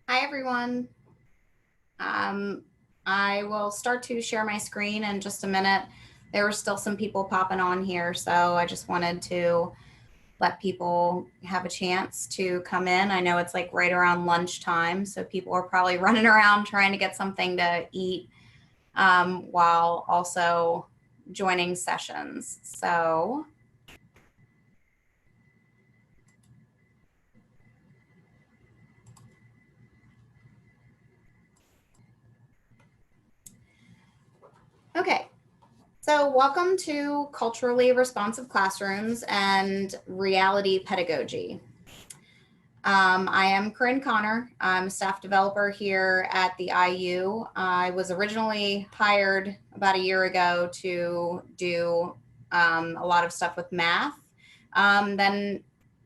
Hi, everyone. I will start to share my screen in just a minute. There were still some people popping on here, so I just wanted to let people have a chance to come in. I know it's like right around lunchtime, so people are probably running around trying to get something to eat while also joining sessions. So okay. So, welcome to Culturally Responsive Classrooms and Reality Pedagogy. I am Corinne Connor. I'm a staff developer here at the IU. I was originally hired about a year ago to do a lot of stuff with math. Then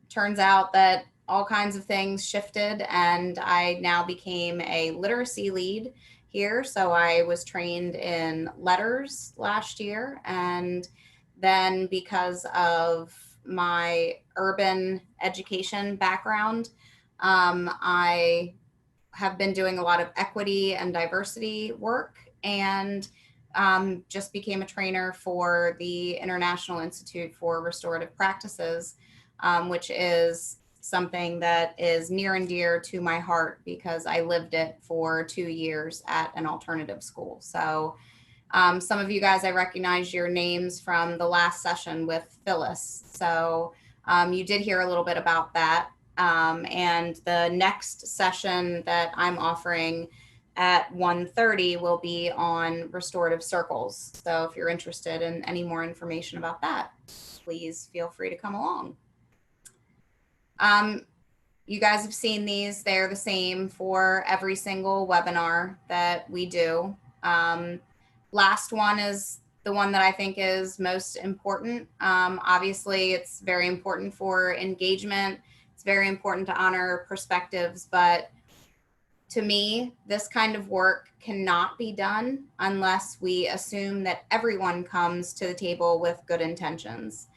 turns out that all kinds of things shifted, and I now became a literacy lead here. So I was trained in letters last year, and then because of my urban education background, I have been doing a lot of equity and diversity work, and just became a trainer for the International Institute for Restorative Practices, which is something that is near and dear to my heart because I lived it for 2 years at an alternative school. So some of you guys, I recognize your names from the last session with Phyllis. So you did hear a little bit about that. And the next session that I'm offering at 1:30 will be on restorative circles. So if you're interested in any more information about that, please feel free to come along. You guys have seen these. They're the same for every single webinar that we do. Last one is the one that I think is most important. Obviously, it's very important for engagement. It's very important to honor perspectives, but to me, this kind of work cannot be done unless we assume that everyone comes to the table with good intentions.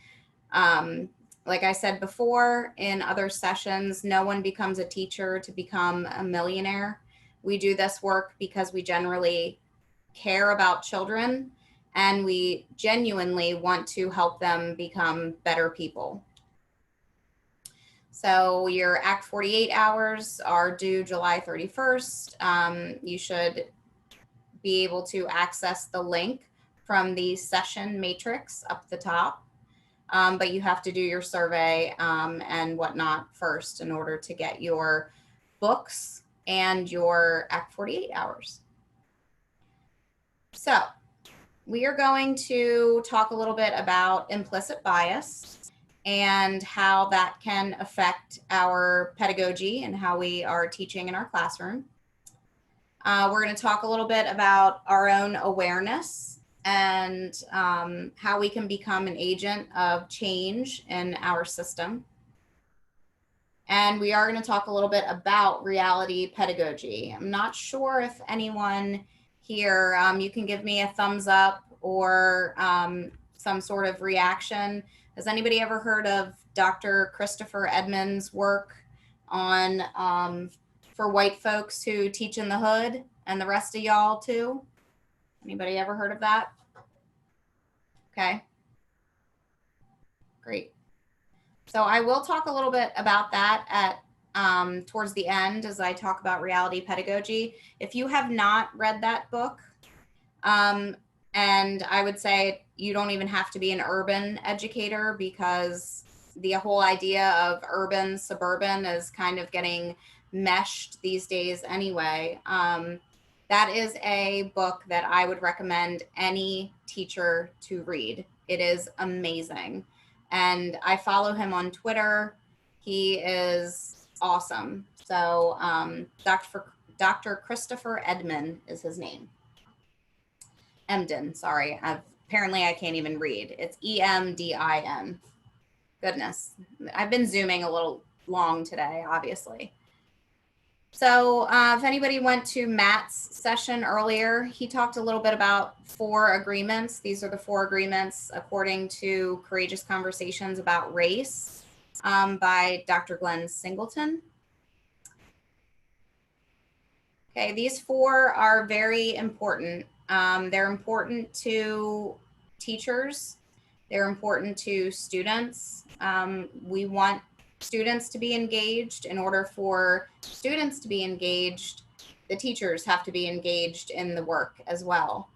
Like I said before in other sessions, no one becomes a teacher to become a millionaire. We do this work because we generally care about children and we genuinely want to help them become better people. So your Act 48 hours are due July 31st. You should be able to access the link from the session matrix up the top. But you have to do your survey and whatnot first in order to get your books and your Act 48 hours. So we are going to talk a little bit about implicit bias and how that can affect our pedagogy and how we are teaching in our classroom. We're going to talk a little bit about our own awareness and how we can become an agent of change in our system. And we are going to talk a little bit about reality pedagogy. I'm not sure if anyone here, you can give me a thumbs up or some sort of reaction. Has anybody ever heard of Dr. Christopher Edmonds' work on for white folks who teach in the hood and the rest of y'all too? Anybody ever heard of that? Okay, great. So I will talk a little bit about that at towards the end as I talk about reality pedagogy. If you have not read that book, and I would say you don't even have to be an urban educator because the whole idea of urban suburban is kind of getting meshed these days anyway. That is a book that I would recommend any teacher to read. It is amazing. And I follow him on Twitter. He is awesome. So Dr. Christopher Edmond is his name. Emdin, sorry. Apparently I can't even read. It's Emdin. Goodness. I've been Zooming a little long today, obviously. So if anybody went to Matt's session earlier, he talked a little bit about 4 agreements. These are the 4 agreements according to Courageous Conversations About Race by Dr. Glenn Singleton. Okay, these four are very important. They're important to teachers. They're important to students. We want students to be engaged. In order for students to be engaged, the teachers have to be engaged in the work as well.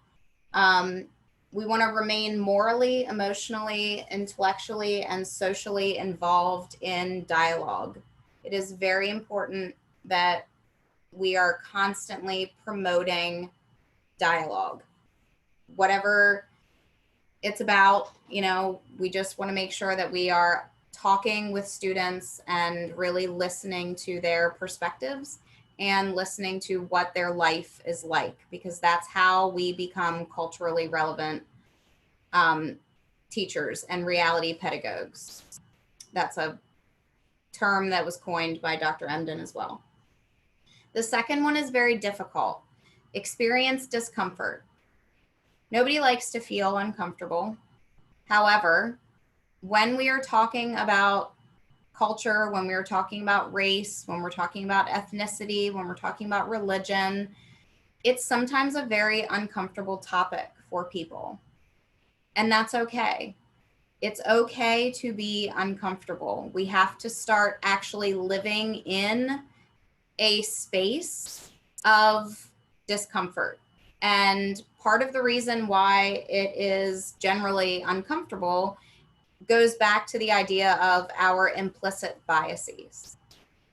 We want to remain morally, emotionally, intellectually, and socially involved in dialogue. It is very important that we are constantly promoting dialogue. Whatever it's about, we just want to make sure that we are talking with students and really listening to their perspectives and listening to what their life is like, because that's how we become culturally relevant teachers and reality pedagogues. That's a term that was coined by Dr. Emden as well. The second one is very difficult. Experience discomfort. Nobody likes to feel uncomfortable. However, when we are talking about culture, when we're talking about race, when we're talking about ethnicity, when we're talking about religion, it's sometimes a very uncomfortable topic for people. And that's okay. It's okay to be uncomfortable. We have to start actually living in a space of discomfort. And part of the reason why it is generally uncomfortable goes back to the idea of our implicit biases.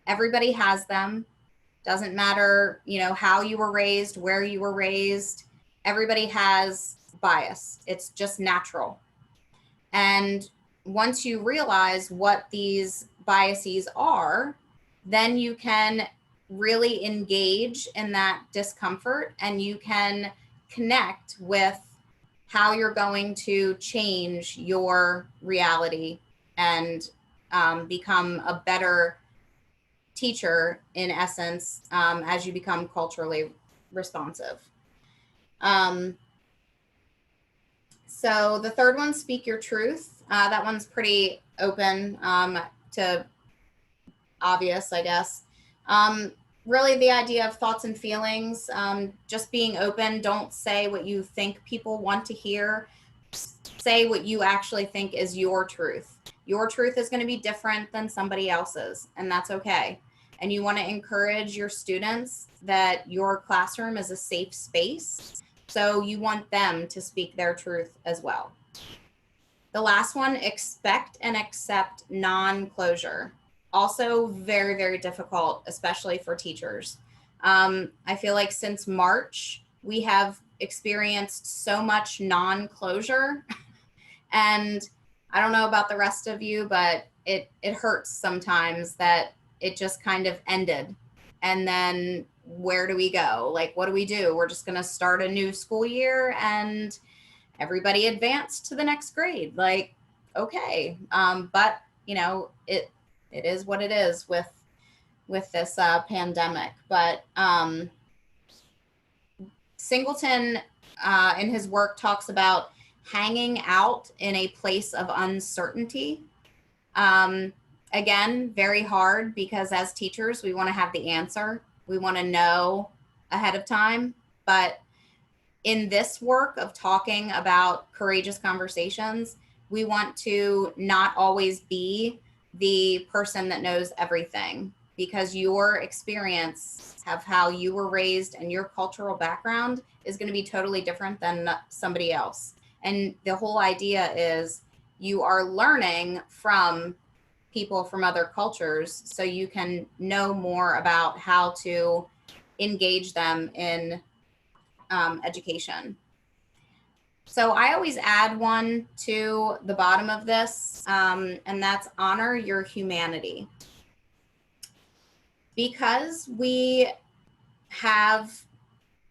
Everybody has them. Doesn't matter, how you were raised, where you were raised. Everybody has bias. It's just natural. And once you realize what these biases are, then you can really engage in that discomfort and you can connect with how you're going to change your reality and become a better teacher, in essence, as you become culturally responsive. So the third one, speak your truth. That one's pretty open to obvious, I guess. Really the idea of thoughts and feelings, just being open. Don't say what you think people want to hear. Say what you actually think is your truth. Your truth is going to be different than somebody else's, and that's okay. And you want to encourage your students that your classroom is a safe space. So you want them to speak their truth as well. The last one, expect and accept non-closure. Also very, very difficult, especially for teachers. I feel like since March, we have experienced so much non-closure. And I don't know about the rest of you, but it hurts sometimes that it just kind of ended. And then where do we go? Like, what do we do? We're just going to start a new school year and everybody advanced to the next grade. Like, okay. But it is what it is with this pandemic. But Singleton in his work talks about hanging out in a place of uncertainty. Again, very hard, because as teachers, we want to have the answer. We want to know ahead of time. But in this work of talking about courageous conversations, we want to not always be the person that knows everything, because your experience of how you were raised and your cultural background is going to be totally different than somebody else. And the whole idea is you are learning from people from other cultures so you can know more about how to engage them in education. So I always add one to the bottom of this, and that's honor your humanity. Because we have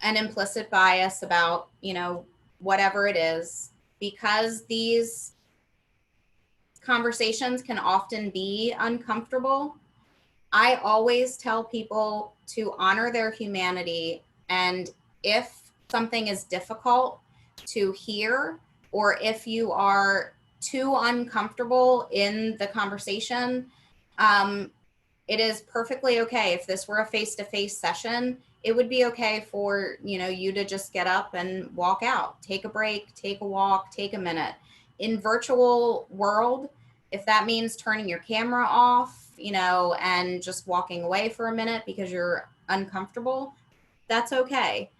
an implicit bias about, whatever it is, because these conversations can often be uncomfortable, I always tell people to honor their humanity. And if something is difficult to hear, or if you are too uncomfortable in the conversation, it is perfectly okay. If this were a face-to-face session, it would be okay for, you to just get up and walk out, take a break, take a walk, take a minute. In virtual world, if that means turning your camera off, and just walking away for a minute because you're uncomfortable, that's okay.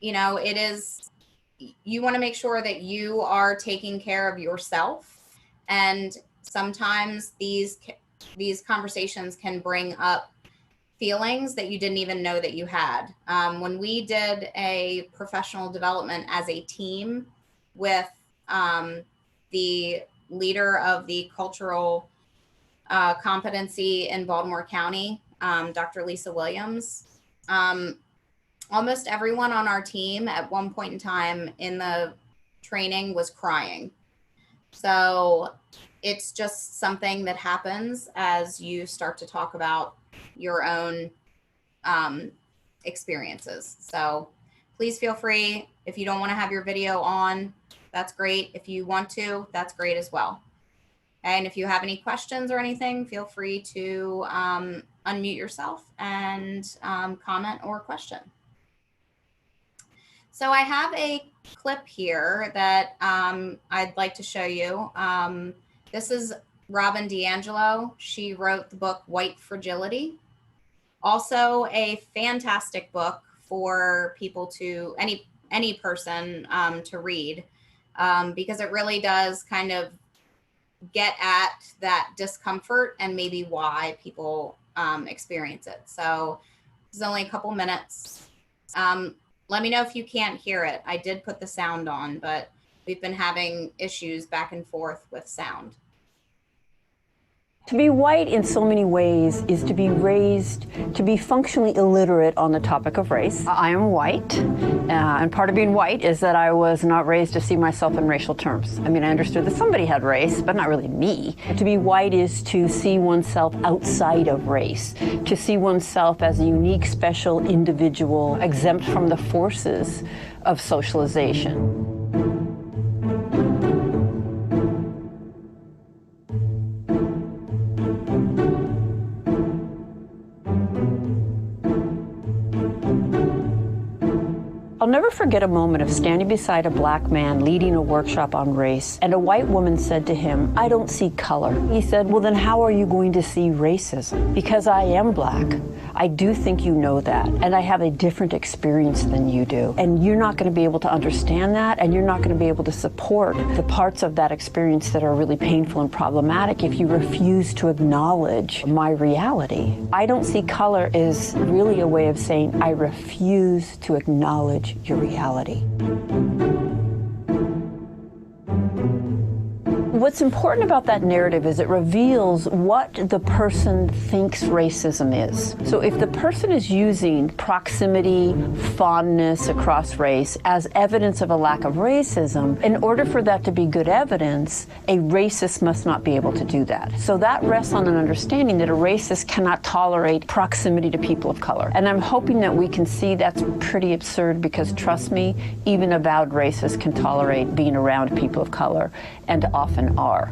It is, you want to make sure that you are taking care of yourself. And sometimes these conversations can bring up feelings that you didn't even know that you had. When we did a professional development as a team with the leader of the cultural competency in Baltimore County, Dr. Lisa Williams, almost everyone on our team at one point in time in the training was crying. So it's just something that happens as you start to talk about your own experiences. So please feel free. If you don't want to have your video on, that's great. If you want to, that's great as well. And if you have any questions or anything, feel free to unmute yourself and comment or question. So I have a clip here that I'd like to show you. This is Robin DiAngelo. She wrote the book White Fragility. Also a fantastic book for people to, any person to read, because it really does kind of get at that discomfort and maybe why people experience it. So this is only a couple minutes. Let me know if you can't hear it. I did put the sound on, but we've been having issues back and forth with sound. To be white in so many ways is to be raised to be functionally illiterate on the topic of race. I am white, and part of being white is that I was not raised to see myself in racial terms. I mean, I understood that somebody had race, but not really me. To be white is to see oneself outside of race, to see oneself as a unique, special individual, exempt from the forces of socialization. I'll never forget a moment of standing beside a black man leading a workshop on race, and a white woman said to him, "I don't see color." He said, "Well, then how are you going to see racism?" "Because I am black. I do think you know that, and I have a different experience than you do. And you're not going to be able to understand that, and you're not going to be able to support the parts of that experience that are really painful and problematic if you refuse to acknowledge my reality." I don't see color is really a way of saying I refuse to acknowledge your reality. What's important about that narrative is it reveals what the person thinks racism is. So if the person is using proximity, fondness across race as evidence of a lack of racism, in order for that to be good evidence, a racist must not be able to do that. So that rests on an understanding that a racist cannot tolerate proximity to people of color. And I'm hoping that we can see that's pretty absurd, because trust me, even avowed racists can tolerate being around people of color, and often are.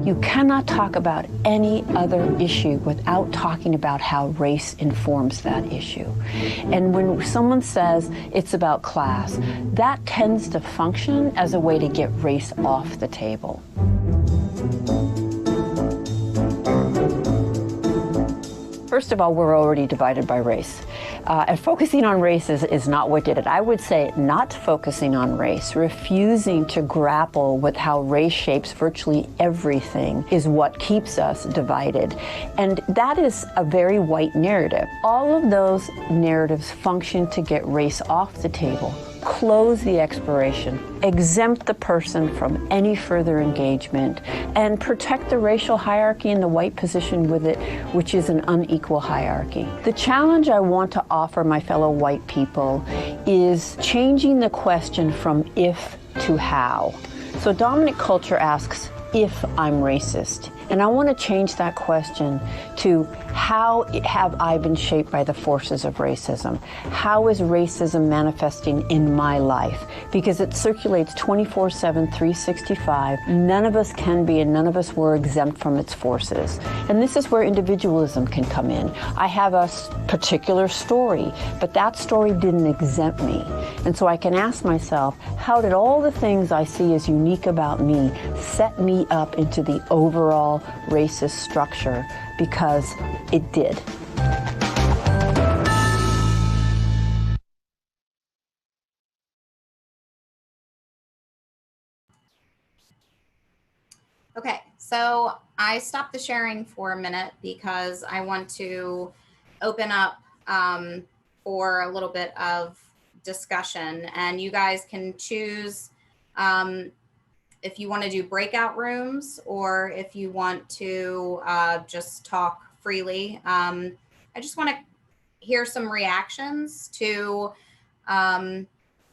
You cannot talk about any other issue without talking about how race informs that issue. And when someone says it's about class, that tends to function as a way to get race off the table. First of all, we're already divided by race. And focusing on race is not what did it. I would say not focusing on race, refusing to grapple with how race shapes virtually everything is what keeps us divided. And that is a very white narrative. All of those narratives function to get race off the table, close the exploration, exempt the person from any further engagement, and protect the racial hierarchy and the white position with it, which is an unequal hierarchy. The challenge I want to offer my fellow white people is changing the question from if to how. So dominant culture asks, if I'm racist. And I want to change that question to how have I been shaped by the forces of racism? How is racism manifesting in my life? Because it circulates 24/7, 365. None of us can be and none of us were exempt from its forces. And this is where individualism can come in. I have a particular story, but that story didn't exempt me. And so I can ask myself, how did all the things I see as unique about me set me up into the overall racist structure? Because it did. Okay, so I stopped the sharing for a minute because I want to open up for a little bit of discussion, and you guys can choose if you want to do breakout rooms or if you want to just talk freely. I just want to hear some reactions to Robin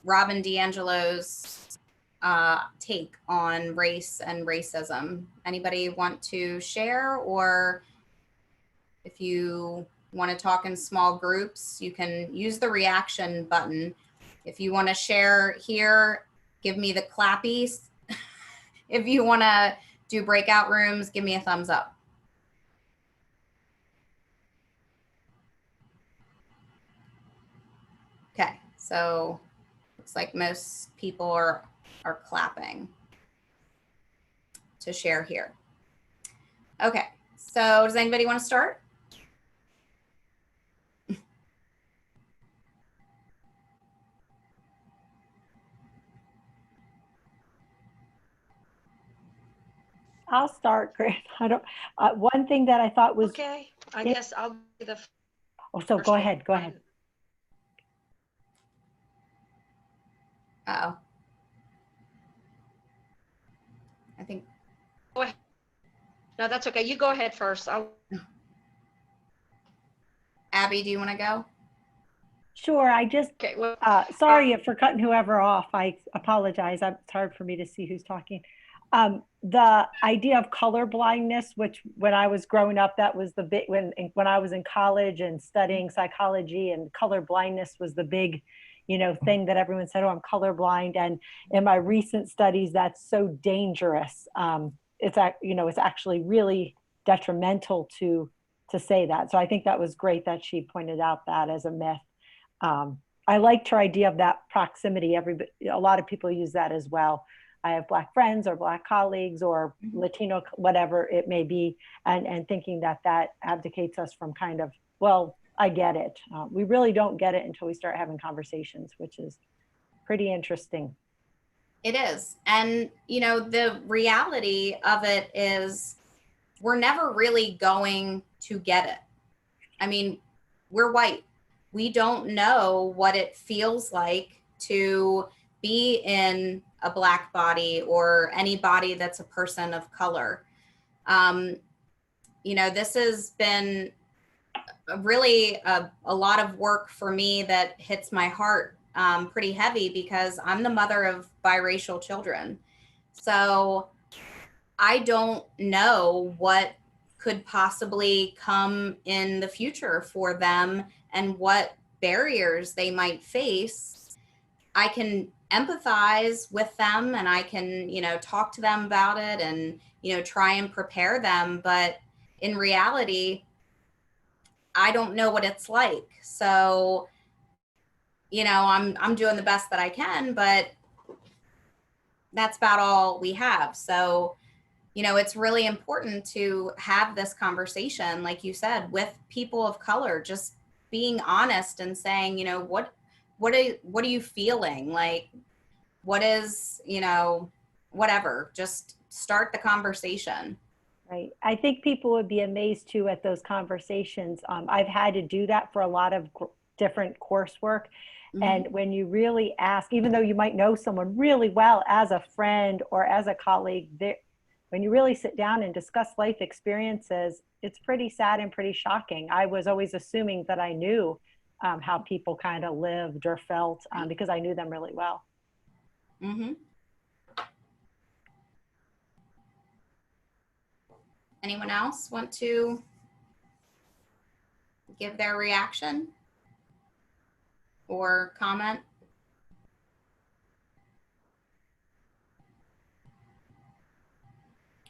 DiAngelo's take on race and racism. Anybody want to share, or if you want to talk in small groups, you can use the reaction button. If you want to share here, give me the clappies. If you want to do breakout rooms, give me a thumbs up. Okay, so looks like most people are clapping to share here. Okay, so does anybody want to start? I'll start, Chris. I don't. One thing that I thought was okay. I guess I'll be the. Oh, so go ahead. Go ahead. Uh-oh. I think. Go ahead. No, that's okay. You go ahead first. Abby, do you want to go? Sure. I just. Okay. Well, sorry for cutting whoever off. I apologize. It's hard for me to see who's talking. The idea of color blindness, which when I was growing up, that was the big when I was in college and studying psychology, and color blindness was the big, thing that everyone said, oh, I'm colorblind. And in my recent studies, that's so dangerous. It's actually really detrimental to say that. So I think that was great that she pointed out that as a myth. I liked her idea of that proximity. A lot of people use that as well. I have Black friends or Black colleagues or Latino, whatever it may be, and thinking that abdicates us from kind of, well, I get it. We really don't get it until we start having conversations, which is pretty interesting. It is. And, the reality of it is we're never really going to get it. I mean, we're white. We don't know what it feels like to be in a Black body or any body that's a person of color. This has been really a lot of work for me that hits my heart pretty heavy because I'm the mother of biracial children. So I don't know what could possibly come in the future for them and what barriers they might face. I can empathize with them and I can, talk to them about it and, try and prepare them. But in reality, I don't know what it's like. So, I'm doing the best that I can, but that's about all we have. So, it's really important to have this conversation, like you said, with people of color, just being honest and saying, what are you feeling? Like, what is, whatever, just start the conversation. Right. I think people would be amazed too at those conversations. I've had to do that for a lot of different coursework. Mm-hmm. And when you really ask, even though you might know someone really well as a friend or as a colleague, when you really sit down and discuss life experiences, it's pretty sad and pretty shocking. I was always assuming that I knew how people kind of lived or felt because I knew them really well. Mm-hmm. Anyone else want to give their reaction or comment?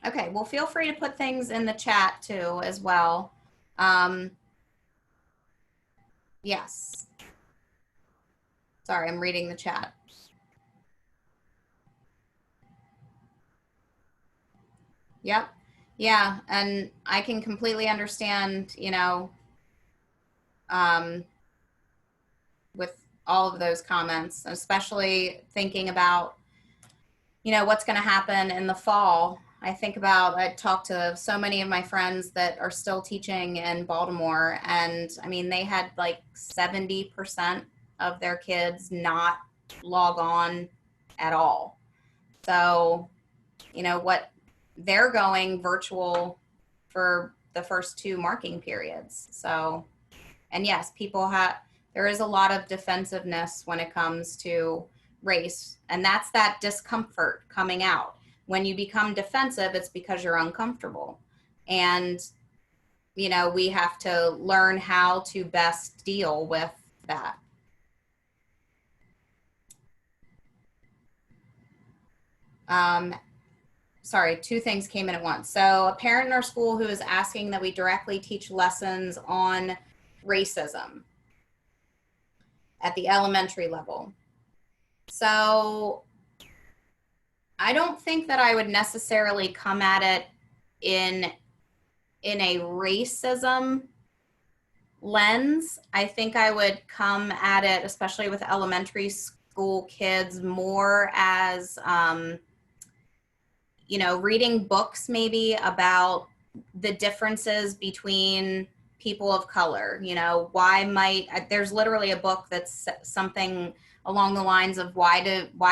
Okay, well, feel free to put things in the chat too as well. Yes. Sorry, I'm reading the chat. Yep. Yeah, and I can completely understand, you know, with all of those comments, especially thinking about, you know, what's going to happen in the fall. I talked to so many of my friends that are still teaching in Baltimore, and I mean, they had like 70% of their kids not log on at all. So, you know, they're going virtual for the first 2 marking periods. So, and yes, there is a lot of defensiveness when it comes to race, and that's that discomfort coming out. When you become defensive, it's because you're uncomfortable. And, you know, we have to learn how to best deal with that. Sorry, 2 things came in at once. So a parent in our school who is asking that we directly teach lessons on racism at the elementary level. So I don't think that I would necessarily come at it in a racism lens. I think I would come at it, especially with elementary school kids, more as, you know, reading books maybe about the differences between people of color. You know, there's literally a book that's something along the lines of why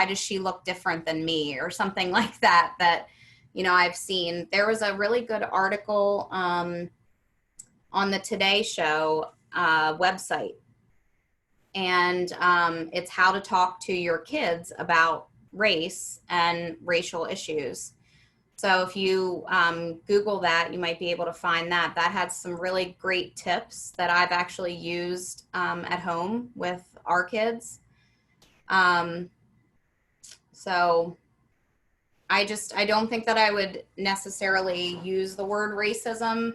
does she look different than me, or something like that, you know, I've seen. There was a really good article on the Today Show website, and it's how to talk to your kids about race and racial issues. So if you Google that, you might be able to find that. That had some really great tips that I've actually used at home with our kids. So I don't think that I would necessarily use the word racism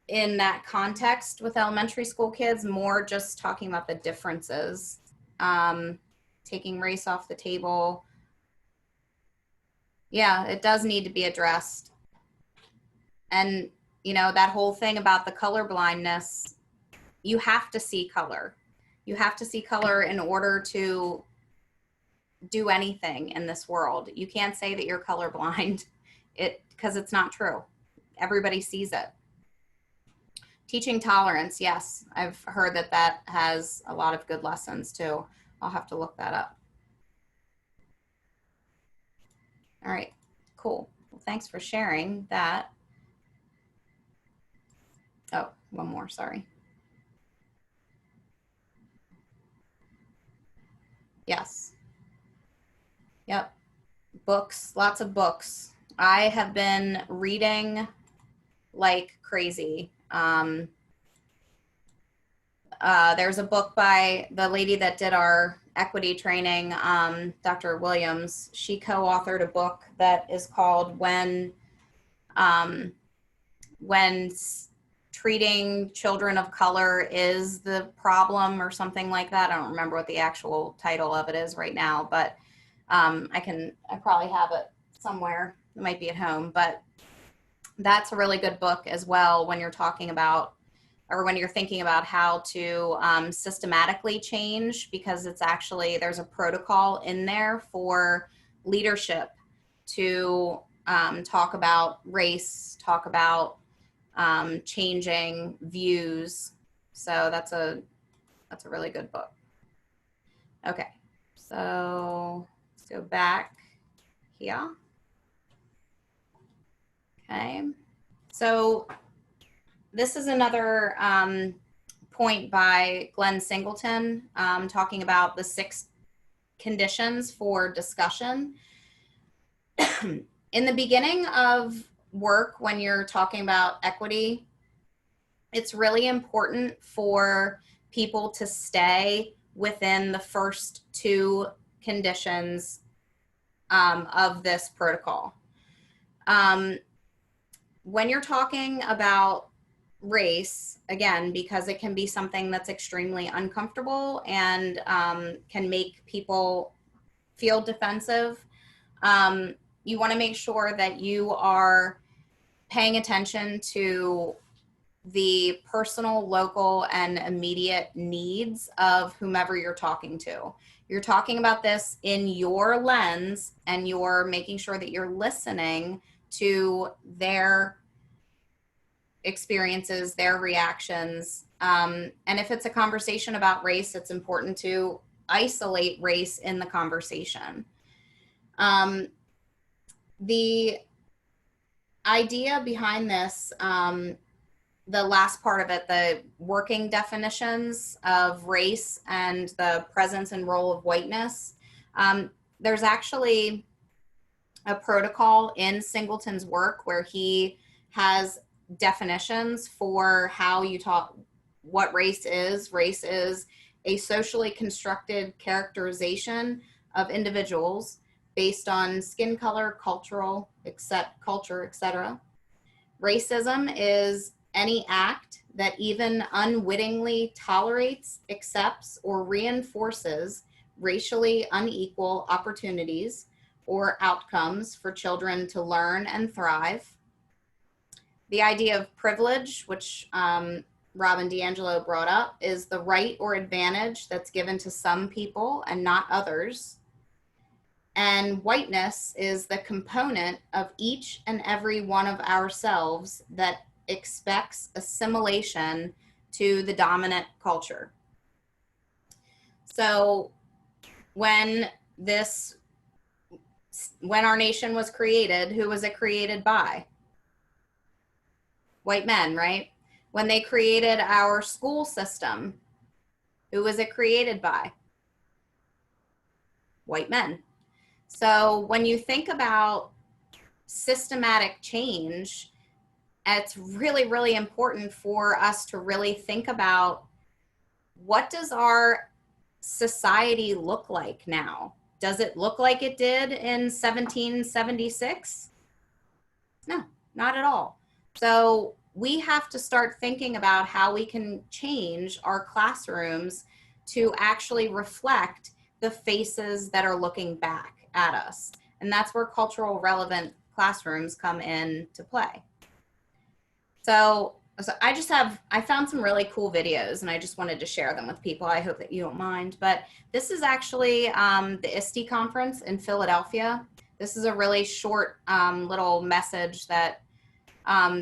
in that context with elementary school kids, more just talking about the differences, taking race off the table. Yeah, it does need to be addressed. And, you know, that whole thing about the color blindness, you have to see color. You have to see color in order to do anything in this world. You can't say that you're colorblind, because it's not true. Everybody sees it. Teaching tolerance, yes, I've heard that has a lot of good lessons too. I'll have to look that up. All right, cool. Well, thanks for sharing that. Oh, one more, sorry. Yes. Yep. Books, lots of books. I have been reading like crazy. There's a book by the lady that did our equity training, Dr. Williams. She co-authored a book that is called When Treating Children of Color is the Problem, or something like that. I don't remember what the actual title of it is right now, but I probably have it somewhere. It might be at home, but that's a really good book as well when you're talking about, or when you're thinking about how to systematically change, because there's a protocol in there for leadership to talk about race, talk about changing views. So that's a really good book. Okay, so let's go back here. Okay, so this is another point by Glenn Singleton, talking about the 6 conditions for discussion. In the beginning of work when you're talking about equity, it's really important for people to stay within the first two conditions of this protocol. When you're talking about race, again, because it can be something that's extremely uncomfortable and can make people feel defensive, you want to make sure that you are paying attention to the personal, local, and immediate needs of whomever you're talking to. You're talking about this in your lens, and you're making sure that you're listening to their experiences, their reactions. And if it's a conversation about race, it's important to isolate race in the conversation. The idea behind this, the last part of it, the working definitions of race and the presence and role of whiteness, there's actually a protocol in Singleton's work where he has definitions for how you talk, what race is. Race is a socially constructed characterization of individuals based on skin color, culture, etc. Racism is any act that even unwittingly tolerates, accepts, or reinforces racially unequal opportunities or outcomes for children to learn and thrive. The idea of privilege, which Robin DiAngelo brought up, is the right or advantage that's given to some people and not others. And whiteness is the component of each and every one of ourselves that expects assimilation to the dominant culture. So when our nation was created, who was it created by? White men, right? When they created our school system, who was it created by? White men. So when you think about systematic change, it's really, really important for us to really think about, what does our society look like now? Does it look like it did in 1776? No, not at all. So we have to start thinking about how we can change our classrooms to actually reflect the faces that are looking back at us. And that's where cultural relevant classrooms come into play. So I found some really cool videos, and I just wanted to share them with people. I hope that you don't mind, but this is actually the ISTE conference in Philadelphia. This is a really short little message that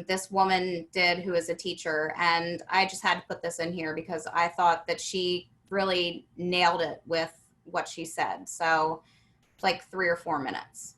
this woman did, who is a teacher, and I just had to put this in here because I thought that she really nailed it with what she said. So it's like 3 or 4 minutes.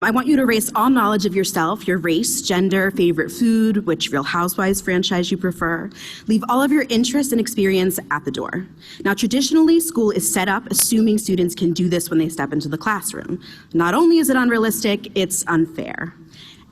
I want you to erase all knowledge of yourself, your race, gender, favorite food, which Real Housewives franchise you prefer. Leave all of your interests and experience at the door. Now, traditionally, school is set up assuming students can do this when they step into the classroom. Not only is it unrealistic, it's unfair.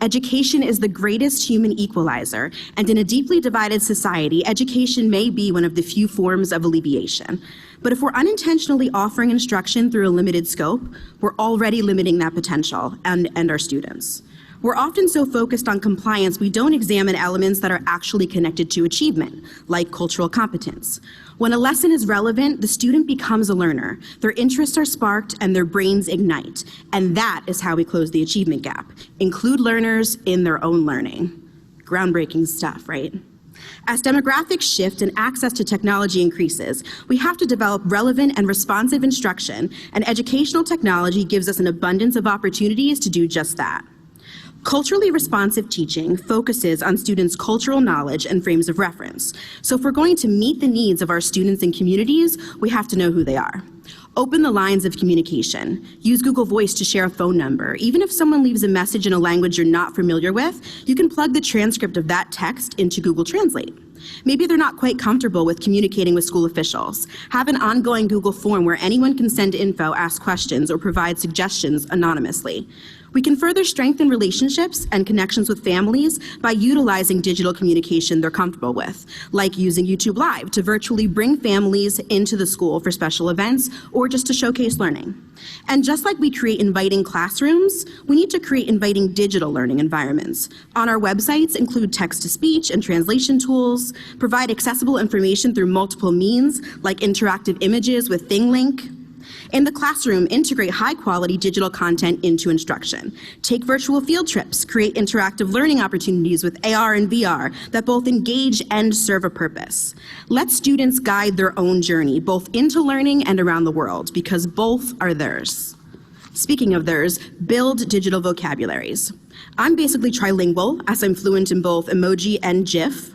Education is the greatest human equalizer, and in a deeply divided society, education may be one of the few forms of alleviation. But if we're unintentionally offering instruction through a limited scope, we're already limiting that potential and our students. We're often so focused on compliance, we don't examine elements that are actually connected to achievement, like cultural competence. When a lesson is relevant, the student becomes a learner. Their interests are sparked and their brains ignite. And that is how we close the achievement gap. Include learners in their own learning. Groundbreaking stuff, right? As demographics shift and access to technology increases, we have to develop relevant and responsive instruction, and educational technology gives us an abundance of opportunities to do just that. Culturally responsive teaching focuses on students' cultural knowledge and frames of reference. So if we're going to meet the needs of our students and communities, we have to know who they are. Open the lines of communication. Use Google Voice to share a phone number. Even if someone leaves a message in a language you're not familiar with, you can plug the transcript of that text into Google Translate. Maybe they're not quite comfortable with communicating with school officials. Have an ongoing Google form where anyone can send info, ask questions, or provide suggestions anonymously. We can further strengthen relationships and connections with families by utilizing digital communication they're comfortable with, like using YouTube Live to virtually bring families into the school for special events or just to showcase learning. And just like we create inviting classrooms, we need to create inviting digital learning environments. On our websites include text-to-speech and translation tools, provide accessible information through multiple means like interactive images with ThingLink. In the classroom, integrate high-quality digital content into instruction. Take virtual field trips, create interactive learning opportunities with AR and VR that both engage and serve a purpose. Let students guide their own journey, both into learning and around the world, because both are theirs. Speaking of theirs, build digital vocabularies. I'm basically trilingual, as I'm fluent in both emoji and GIF,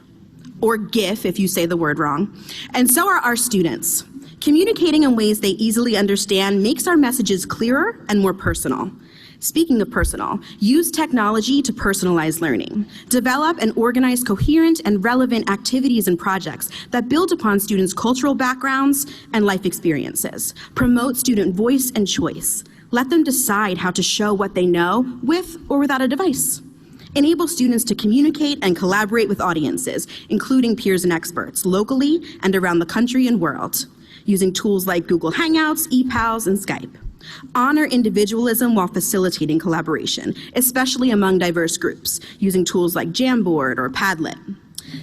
or GIF if you say the word wrong, and so are our students. Communicating in ways they easily understand makes our messages clearer and more personal. Speaking of personal, use technology to personalize learning. Develop and organize coherent and relevant activities and projects that build upon students' cultural backgrounds and life experiences. Promote student voice and choice. Let them decide how to show what they know with or without a device. Enable students to communicate and collaborate with audiences, including peers and experts, locally and around the country and world, using tools like Google Hangouts, ePals, and Skype. Honor individualism while facilitating collaboration, especially among diverse groups, using tools like Jamboard or Padlet.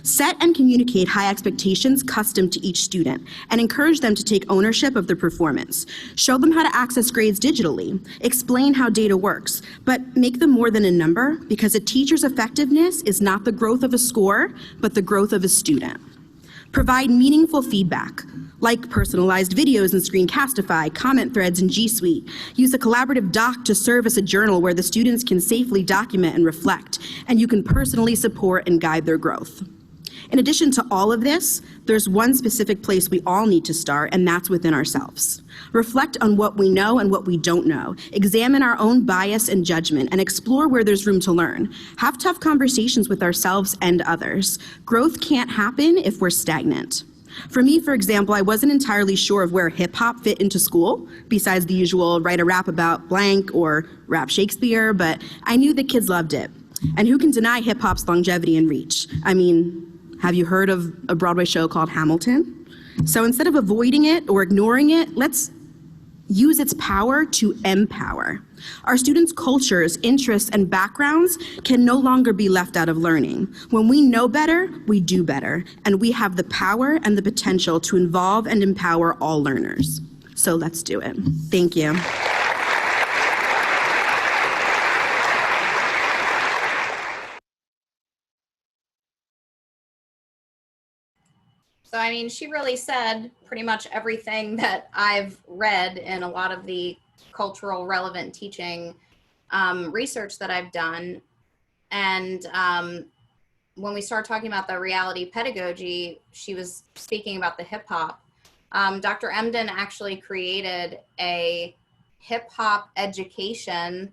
Set and communicate high expectations custom to each student and encourage them to take ownership of their performance. Show them how to access grades digitally. Explain how data works, but make them more than a number, because a teacher's effectiveness is not the growth of a score, but the growth of a student. Provide meaningful feedback, like personalized videos in Screencastify, comment threads in G Suite. Use a collaborative doc to serve as a journal where the students can safely document and reflect, and you can personally support and guide their growth. In addition to all of this, there's one specific place we all need to start, and that's within ourselves. Reflect on what we know and what we don't know. Examine our own bias and judgment, and explore where there's room to learn. Have tough conversations with ourselves and others. Growth can't happen if we're stagnant. For me, for example, I wasn't entirely sure of where hip-hop fit into school, besides the usual write a rap about blank or rap Shakespeare, but I knew the kids loved it. And who can deny hip-hop's longevity and reach? I mean, have you heard of a Broadway show called Hamilton? So instead of avoiding it or ignoring it, let's use its power to empower. Our students' cultures, interests, and backgrounds can no longer be left out of learning. When we know better, we do better, and we have the power and the potential to involve and empower all learners. So let's do it. Thank you. So, I mean, she really said pretty much everything that I've read in a lot of the cultural relevant teaching research that I've done. And when we start talking about the reality pedagogy, she was speaking about the hip hop. Dr. Emden actually created a hip hop education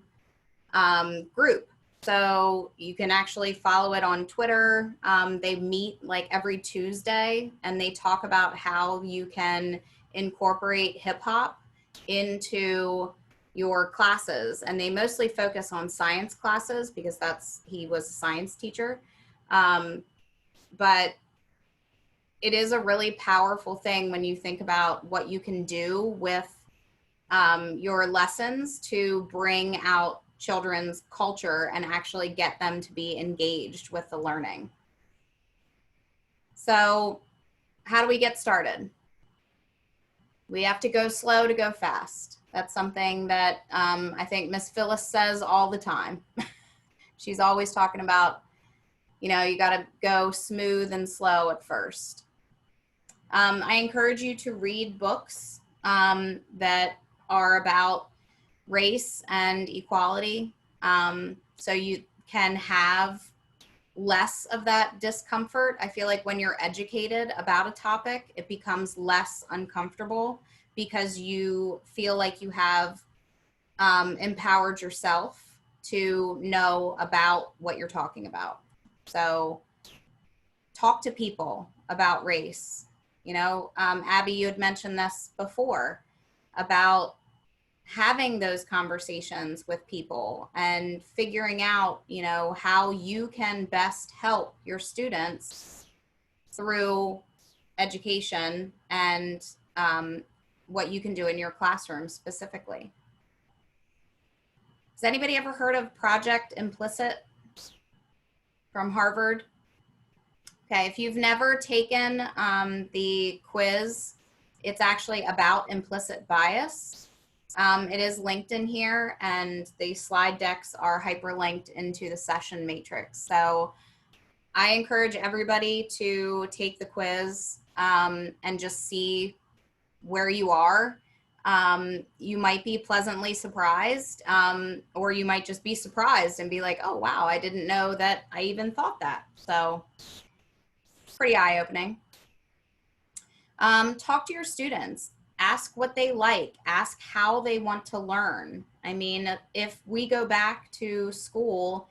group. So you can actually follow it on Twitter. They meet like every Tuesday, and they talk about how you can incorporate hip hop into your classes. And they mostly focus on science classes because he was a science teacher. But it is a really powerful thing when you think about what you can do with your lessons to bring out children's culture and actually get them to be engaged with the learning. So how do we get started? We have to go slow to go fast. That's something that I think Miss Phyllis says all the time. She's always talking about, you got to go smooth and slow at first. I encourage you to read books that are about race and equality, so you can have less of that discomfort. I feel like when you're educated about a topic, it becomes less uncomfortable because you feel like you have empowered yourself to know about what you're talking about. So talk to people about race. You know, Abby, you had mentioned this before about having those conversations with people and figuring out, you know, how you can best help your students through education and what you can do in your classroom specifically. Has anybody ever heard of Project Implicit from Harvard? Okay, if you've never taken the quiz, it's actually about implicit bias. It is linked in here, and the slide decks are hyperlinked into the session matrix. So I encourage everybody to take the quiz and just see where you are. You might be pleasantly surprised, or you might just be surprised and be like, oh, wow, I didn't know that I even thought that. So pretty eye-opening. Talk to your students. Ask what they like. Ask how they want to learn. I mean, if we go back to school,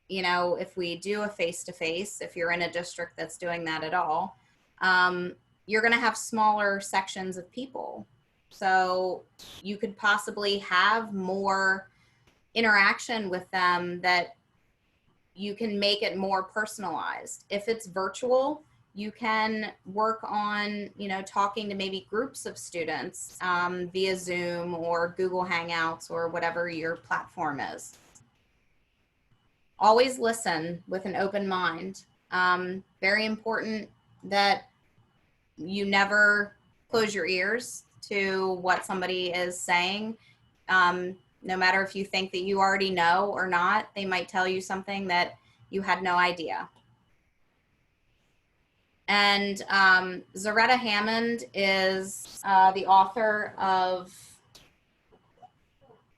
you know, if we do a face-to-face, if you're in a district that's doing that at all, you're going to have smaller sections of people. So you could possibly have more interaction with them that you can make it more personalized. If it's virtual, you can work on, you know, talking to maybe groups of students via Zoom or Google Hangouts or whatever your platform is. Always listen with an open mind. Very important that you never close your ears to what somebody is saying. No matter if you think that you already know or not, they might tell you something that you had no idea. And Zaretta Hammond is the author of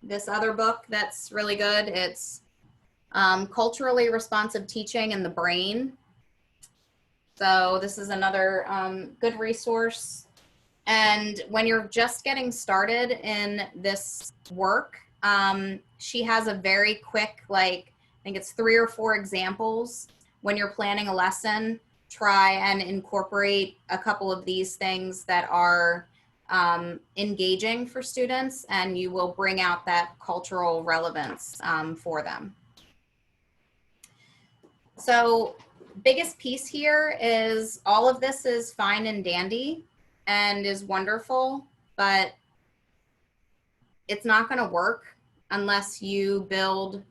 this other book that's really good. It's Culturally Responsive Teaching in the Brain. So this is another good resource. And when you're just getting started in this work, she has a very quick, like, I think it's 3 or 4 examples. When you're planning a lesson, try and incorporate a couple of these things that are engaging for students, and you will bring out that cultural relevance for them. So biggest piece here is all of this is fine and dandy and is wonderful, but it's not going to work unless you build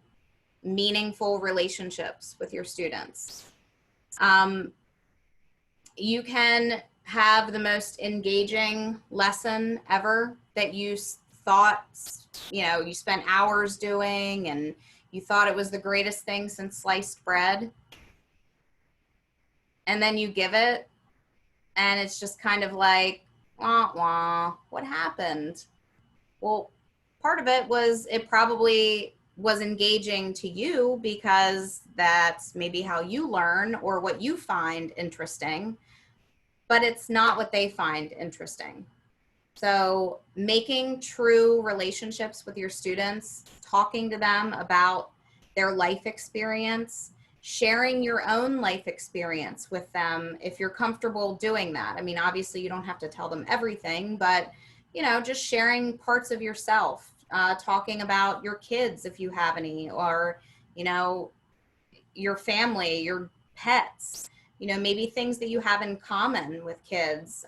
meaningful relationships with your students. You can have the most engaging lesson ever that you thought, you know, you spent hours doing and you thought it was the greatest thing since sliced bread. And then you give it and it's just kind of like, wah, wah, what happened? Well, part of it was it probably was engaging to you because that's maybe how you learn or what you find interesting, but it's not what they find interesting. So making true relationships with your students, talking to them about their life experience, sharing your own life experience with them if you're comfortable doing that. I mean, obviously you don't have to tell them everything, but you know, just sharing parts of yourself, talking about your kids if you have any, or you know, your family, your pets, you know, maybe things that you have in common with kids,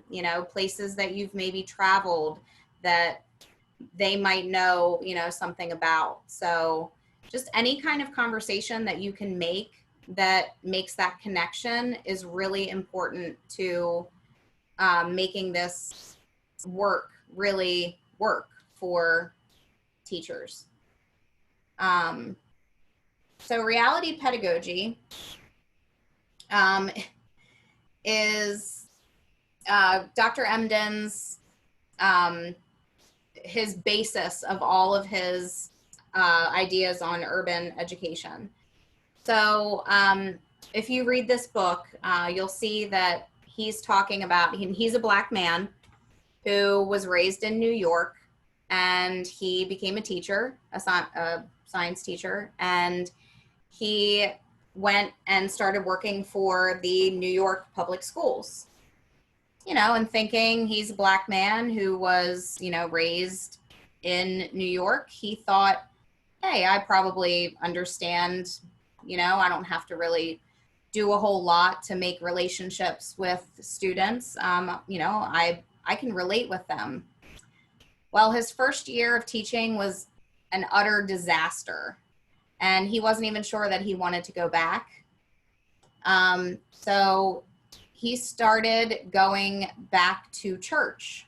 you know, places that you've maybe traveled that they might know, you know, something about. So just any kind of conversation that you can make that makes that connection is really important to making this work really work for teachers. So reality pedagogy is Dr. Emden's his basis of all of his ideas on urban education. So if you read this book, you'll see that he's talking about, he's a Black man who was raised in New York, and he became a teacher, a science teacher, and he went and started working for the New York public schools, you know, and thinking he's a Black man who was, you know, raised in New York. He thought, hey, I probably understand, you know, I don't have to really do a whole lot to make relationships with students. You know, I can relate with them. Well, his first year of teaching was an utter disaster, and he wasn't even sure that he wanted to go back. So he started going back to church,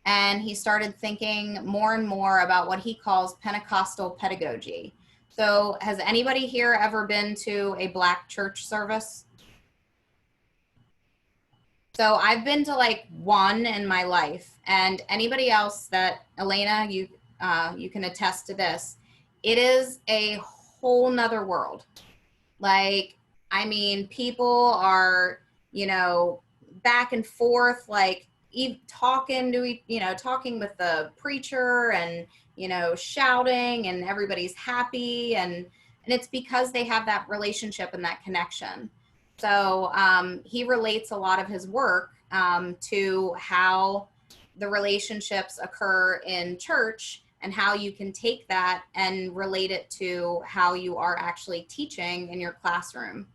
and he started thinking more and more about what he calls Pentecostal pedagogy. So has anybody here ever been to a Black church service? So I've been to like one in my life, and anybody else that, Elena, you can attest to this. It is a whole nother world. Like, I mean, people are, you know, back and forth, like talking to, you know, talking with the preacher and, you know, shouting, and everybody's happy. And it's because they have that relationship and that connection. So he relates a lot of his work to how the relationships occur in church, and how you can take that and relate it to how you are actually teaching in your classroom.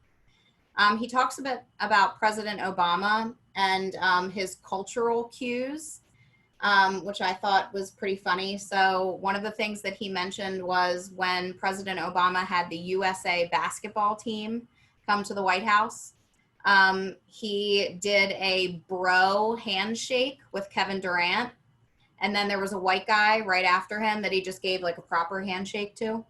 He talks a bit about President Obama and his cultural cues, which I thought was pretty funny. So one of the things that he mentioned was when President Obama had the USA basketball team come to the White House, he did a bro handshake with Kevin Durant. And then there was a white guy right after him that he just gave like a proper handshake to.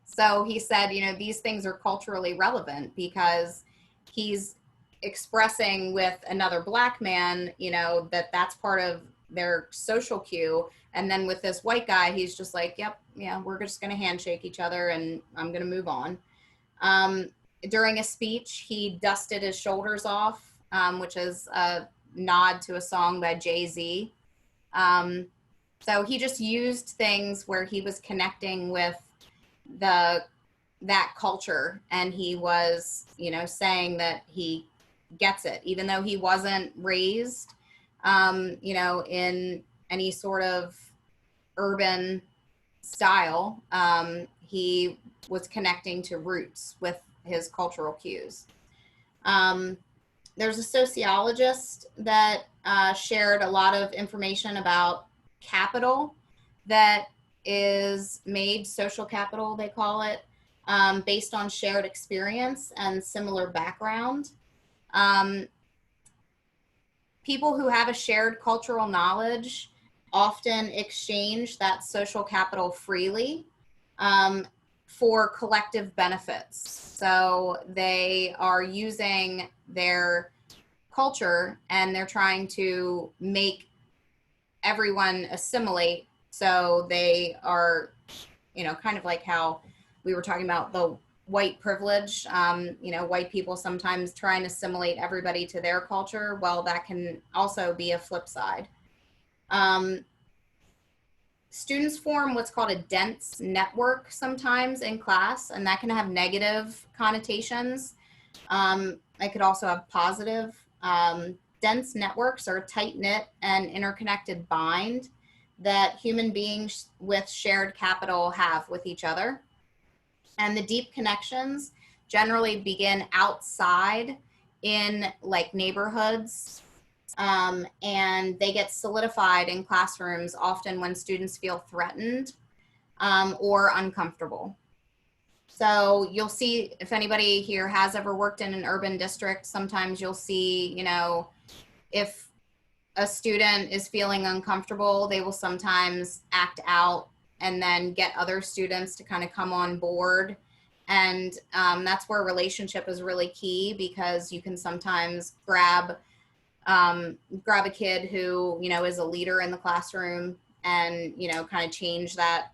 So he said, you know, these things are culturally relevant because he's expressing with another Black man, you know, that that's part of their social cue. And then with this white guy, he's just like, yep, yeah, we're just going to handshake each other and I'm going to move on. During a speech, he dusted his shoulders off, which is a nod to a song by Jay-Z. So he just used things where he was connecting with that culture, and he was, you know, saying that he gets it, even though he wasn't raised, you know, in any sort of urban style. He was connecting to roots with his cultural cues. There's a sociologist that shared a lot of information about capital that is made, social capital, they call it, based on shared experience and similar background. People who have a shared cultural knowledge often exchange that social capital freely for collective benefits. So they are using their culture and they're trying to make everyone assimilate. So they are, you know, kind of like how we were talking about the white privilege, you know, white people sometimes try and assimilate everybody to their culture. Well, that can also be a flip side. Students form what's called a dense network sometimes in class, and that can have negative connotations. It could also have positive. Dense networks are a tight-knit and interconnected bind that human beings with shared capital have with each other. And the deep connections generally begin outside in like neighborhoods, and they get solidified in classrooms often when students feel threatened or uncomfortable. So you'll see, if anybody here has ever worked in an urban district, sometimes you'll see, you know, if a student is feeling uncomfortable, they will sometimes act out and then get other students to kind of come on board. And that's where relationship is really key, because you can sometimes grab a kid who, you know, is a leader in the classroom and, you know, kind of change that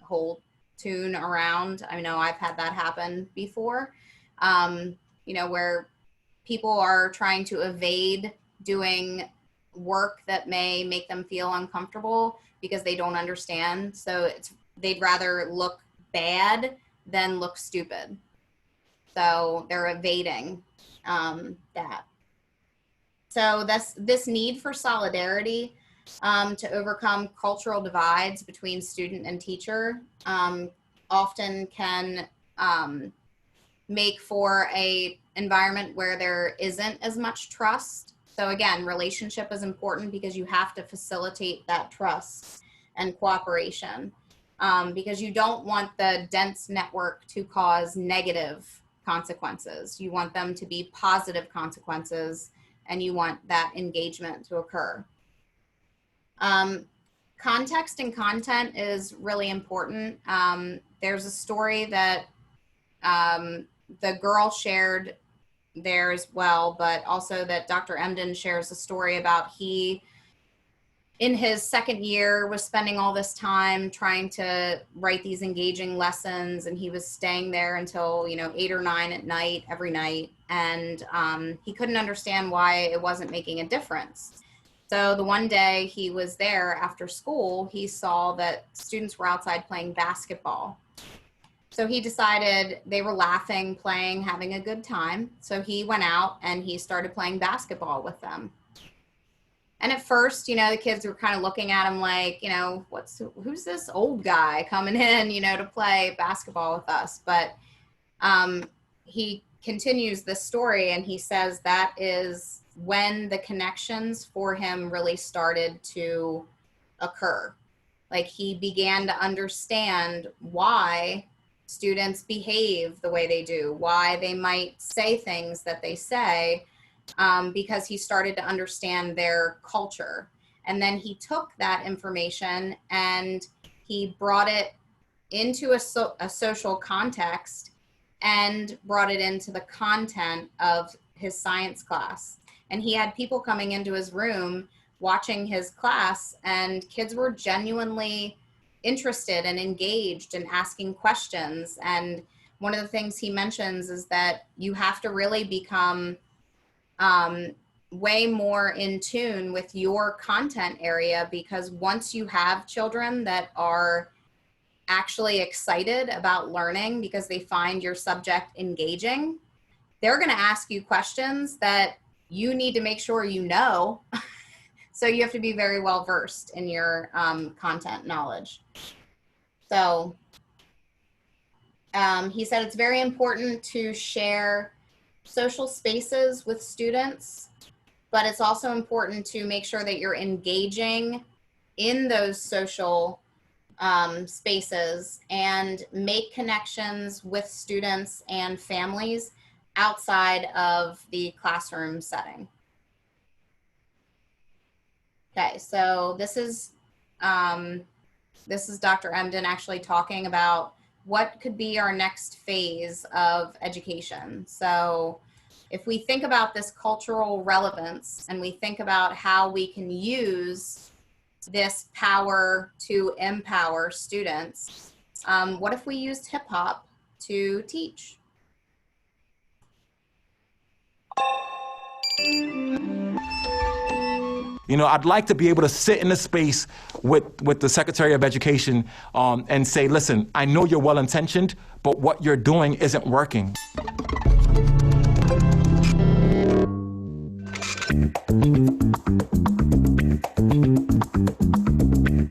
whole tune around. I know I've had that happen before, you know, where people are trying to evade doing work that may make them feel uncomfortable because they don't understand. So they'd rather look bad than look stupid. So they're evading that. So this need for solidarity to overcome cultural divides between student and teacher often can make for a environment where there isn't as much trust. So again, relationship is important because you have to facilitate that trust and cooperation, because you don't want the dense network to cause negative consequences. You want them to be positive consequences, and you want that engagement to occur. Context and content is really important. There's a story that the girl shared there as well, but also that Dr. Emden shares a story about he, in his second year, was spending all this time trying to write these engaging lessons, and he was staying there until 8 or 9 at night every night, and he couldn't understand why it wasn't making a difference. So the one day he was there after school, he saw that students were outside playing basketball. So he decided they were laughing, playing, having a good time. So he went out and he started playing basketball with them. And at first, the kids were kind of looking at him like, who's this old guy coming in, to play basketball with us? But he continues this story, and he says that is when the connections for him really started to occur. Like, he began to understand why students behave the way they do, why they might say things that they say, because he started to understand their culture. And then he took that information and he brought it into a social context and brought it into the content of his science class. And he had people coming into his room watching his class, and kids were genuinely interested and engaged and asking questions. And one of the things he mentions is that you have to really become way more in tune with your content area, because once you have children that are actually excited about learning because they find your subject engaging, they're going to ask you questions that you need to make sure you know. So you have to be very well versed in your content knowledge. So he said it's very important to share social spaces with students, but it's also important to make sure that you're engaging in those social spaces and make connections with students and families outside of the classroom setting. Okay, so this is Dr. Emden actually talking about what could be our next phase of education. So if we think about this cultural relevance and we think about how we can use this power to empower students, what if we used hip hop to teach? I'd like to be able to sit in a space with the Secretary of Education and say, listen, I know you're well-intentioned, but what you're doing isn't working.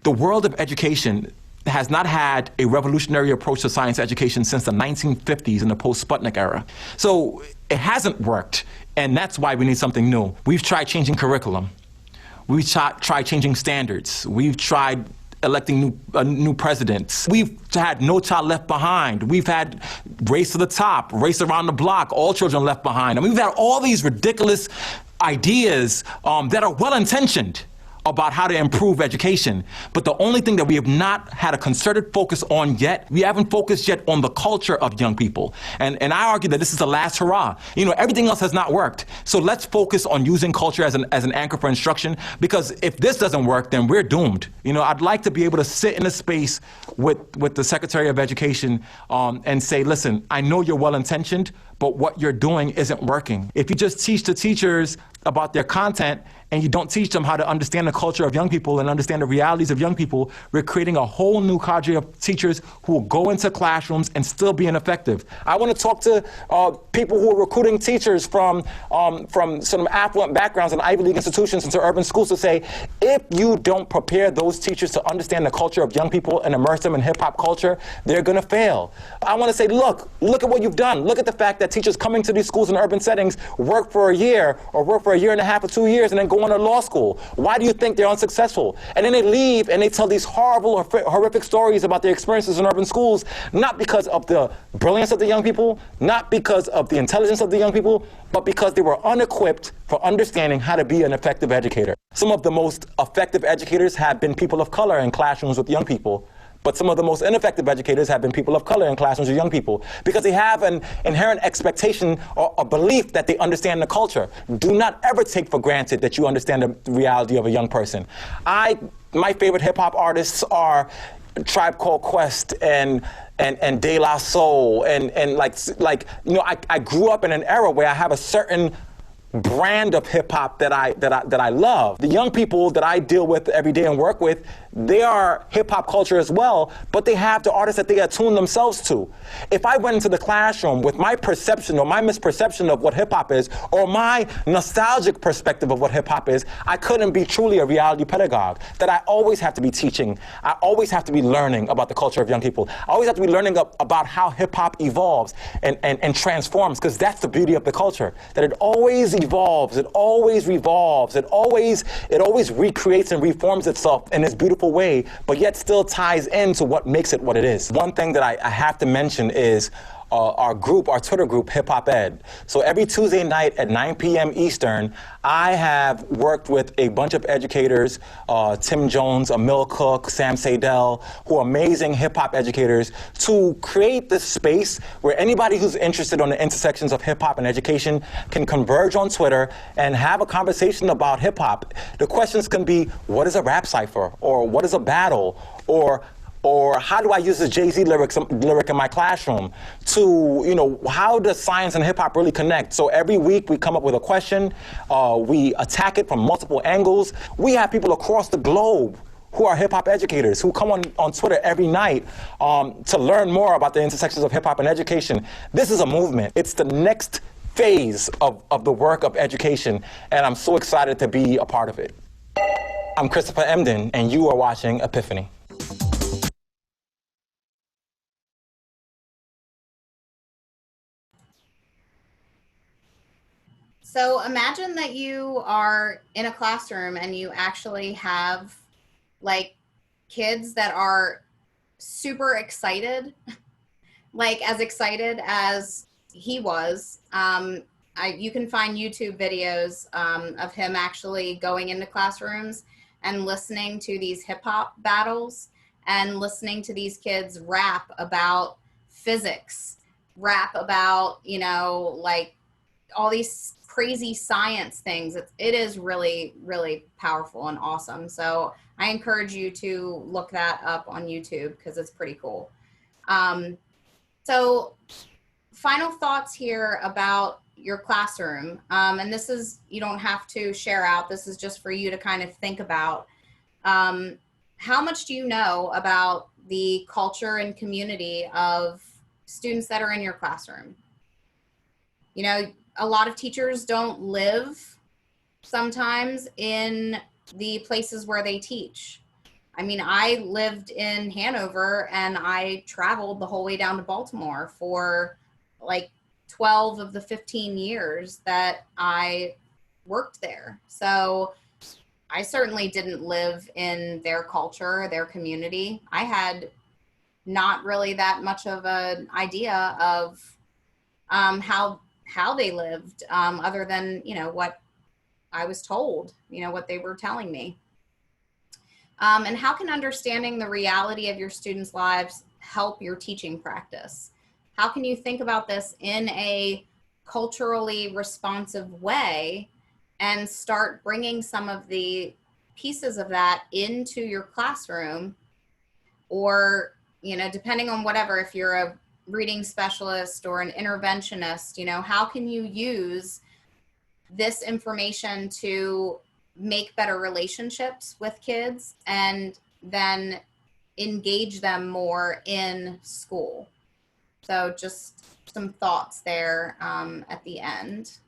The world of education has not had a revolutionary approach to science education since the 1950s in the post-Sputnik era. So it hasn't worked, and that's why we need something new. We've tried changing curriculum. We've tried changing standards. We've tried electing new presidents. We've had No Child Left Behind. We've had Race to the Top, Race Around the Block, All Children Left Behind. I mean, we've had all these ridiculous ideas that are well-intentioned about how to improve education. But the only thing that we have not had a concerted focus on yet, we haven't focused yet on the culture of young people. And I argue that this is the last hurrah. Everything else has not worked. So let's focus on using culture as an anchor for instruction, because if this doesn't work, then we're doomed. I'd like to be able to sit in a space with the Secretary of Education and say, listen, I know you're well-intentioned, but what you're doing isn't working. If you just teach the teachers about their content and you don't teach them how to understand the culture of young people and understand the realities of young people, we're creating a whole new cadre of teachers who will go into classrooms and still be ineffective. I want to talk to people who are recruiting teachers from some affluent backgrounds and Ivy League institutions into urban schools to say, if you don't prepare those teachers to understand the culture of young people and immerse them in hip hop culture, they're going to fail. I want to say, look at what you've done. Look at the fact that teachers coming to these schools in urban settings work for a year or work for a year and a half or 2 years and then go on to law school. Why do you think they're unsuccessful? And then they leave and they tell these horrible or horrific stories about their experiences in urban schools, not because of the brilliance of the young people, not because of the intelligence of the young people, but because they were unequipped for understanding how to be an effective educator. Some of the most effective educators have been people of color in classrooms with young people. But some of the most ineffective educators have been people of color in classrooms with young people because they have an inherent expectation or a belief that they understand the culture. Do not ever take for granted that you understand the reality of a young person. My favorite hip hop artists are Tribe Called Quest and De La Soul and I grew up in an era where I have a certain brand of hip hop that I love. The young people that I deal with every day and work with, they are hip hop culture as well, but they have the artists that they attune themselves to. If I went into the classroom with my perception or my misperception of what hip hop is, or my nostalgic perspective of what hip hop is, I couldn't be truly a reality pedagogue. That I always have to be teaching. I always have to be learning about the culture of young people. I always have to be learning about how hip hop evolves and transforms, because that's the beauty of the culture. That it always evolves, it always revolves, it always recreates and reforms itself in this beautiful way, but yet still ties into what makes it what it is. One thing that I have to mention is our Twitter group, Hip Hop Ed. So every Tuesday night at 9 p.m. Eastern, I have worked with a bunch of educators, Tim Jones, Emil Cook, Sam Sadell, who are amazing hip hop educators, to create this space where anybody who's interested on the intersections of hip hop and education can converge on Twitter and have a conversation about hip hop. The questions can be, what is a rap cipher? Or what is a battle? Or how do I use the Jay-Z lyric in my classroom? To, how does science and hip hop really connect? So every week we come up with a question, we attack it from multiple angles. We have people across the globe who are hip hop educators who come on Twitter every night to learn more about the intersections of hip hop and education. This is a movement. It's the next phase of the work of education, and I'm so excited to be a part of it. I'm Christopher Emden, and you are watching Epiphany. So imagine that you are in a classroom and you actually have kids that are super excited, as excited as he was. You can find YouTube videos of him actually going into classrooms and listening to these hip hop battles and listening to these kids rap about physics, rap about, all these crazy science things. It is really, really powerful and awesome. So I encourage you to look that up on YouTube because it's pretty cool. So final thoughts here about your classroom. And this is, you don't have to share out. This is just for you to kind of think about. How much do you know about the culture and community of students that are in your classroom? A lot of teachers don't live sometimes in the places where they teach. I mean, I lived in Hanover and I traveled the whole way down to Baltimore for 12 of the 15 years that I worked there. So I certainly didn't live in their culture, their community. I had not really that much of an idea of how they lived, other than, what I was told, what they were telling me. And how can understanding the reality of your students' lives help your teaching practice? How can you think about this in a culturally responsive way and start bringing some of the pieces of that into your classroom? Or, depending on whatever, if you're reading specialist or an interventionist, you know, how can you use this information to make better relationships with kids and then engage them more in school? So just some thoughts there at the end.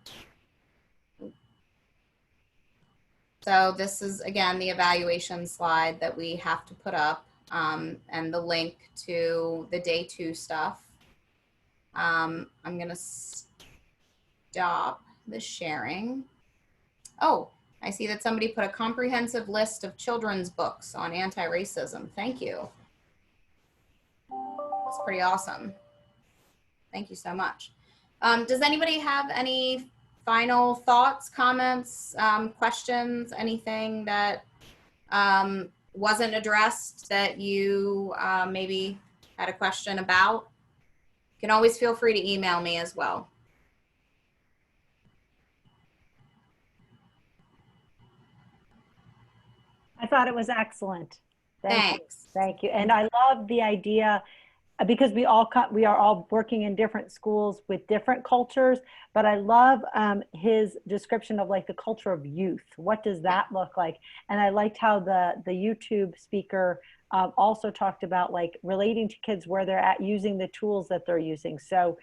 So this is, again, the evaluation slide that we have to put up, and the link to the day 2 stuff. I'm going to stop the sharing. Oh, I see that somebody put a comprehensive list of children's books on anti-racism. Thank you. That's pretty awesome. Thank you so much. Does anybody have any final thoughts, comments, questions, anything that wasn't addressed that you maybe had a question about? You can always feel free to email me as well. I thought it was excellent. Thanks. Thank you. And I love the idea, because we are all working in different schools with different cultures, but I love his description of like the culture of youth. What does that look like? And I liked how the YouTube speaker also talked about like relating to kids where they're at, using the tools that they're using. So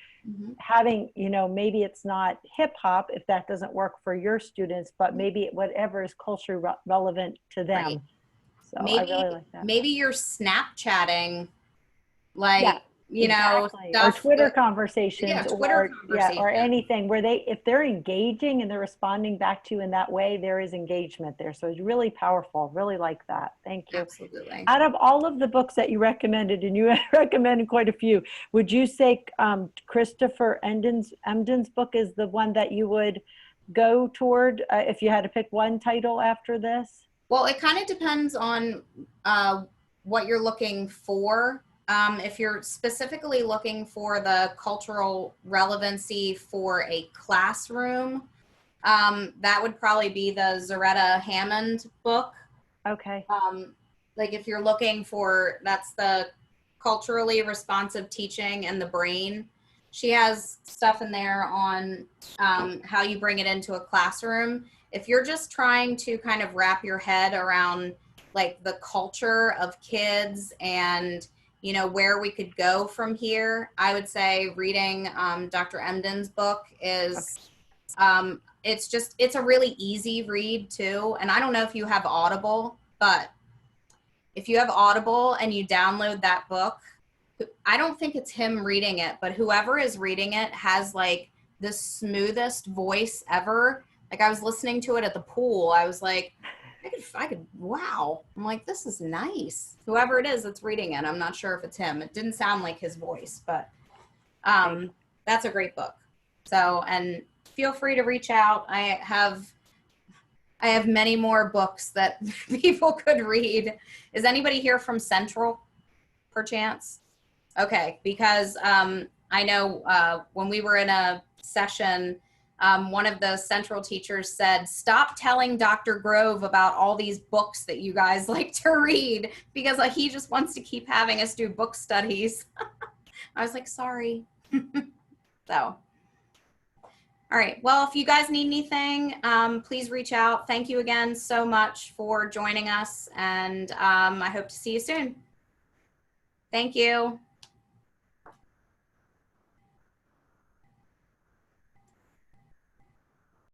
having, you know, maybe it's not hip hop if that doesn't work for your students, but maybe whatever is culturally relevant to them. Right. So maybe, I really like that. Maybe you're Snapchatting, like, yeah, you exactly. know, or Twitter conversations, Twitter conversations. or anything where if they're engaging and they're responding back to you in that way, there is engagement there. So it's really powerful. Really like that. Thank you. Absolutely. Out of all of the books that you recommended, and you recommended quite a few, would you say Christopher Emden's book is the one that you would go toward if you had to pick one title after this? Well, it kind of depends on what you're looking for. If you're specifically looking for the cultural relevancy for a classroom, that would probably be the Zaretta Hammond book. Okay. Like if you're looking for, that's the culturally responsive teaching and the brain. She has stuff in there on how you bring it into a classroom. If you're just trying to kind of wrap your head around like the culture of kids and, you know, where we could go from here, I would say reading Dr. Emden's book is, it's a really easy read too. And I don't know if you have Audible, but if you have Audible and you download that book, I don't think it's him reading it, but whoever is reading it has like the smoothest voice ever. Like I was listening to it at the pool. I was like, I could, wow. I'm like, this is nice. Whoever it is that's reading it, I'm not sure if it's him. It didn't sound like his voice, but that's a great book. So, and feel free to reach out. I have many more books that people could read. Is anybody here from Central, perchance? Okay, because I know when we were in a session, one of the Central teachers said, stop telling Dr. Grove about all these books that you guys like to read, because he just wants to keep having us do book studies. I was like, sorry. So, all right. Well, if you guys need anything, please reach out. Thank you again so much for joining us, and I hope to see you soon. Thank you.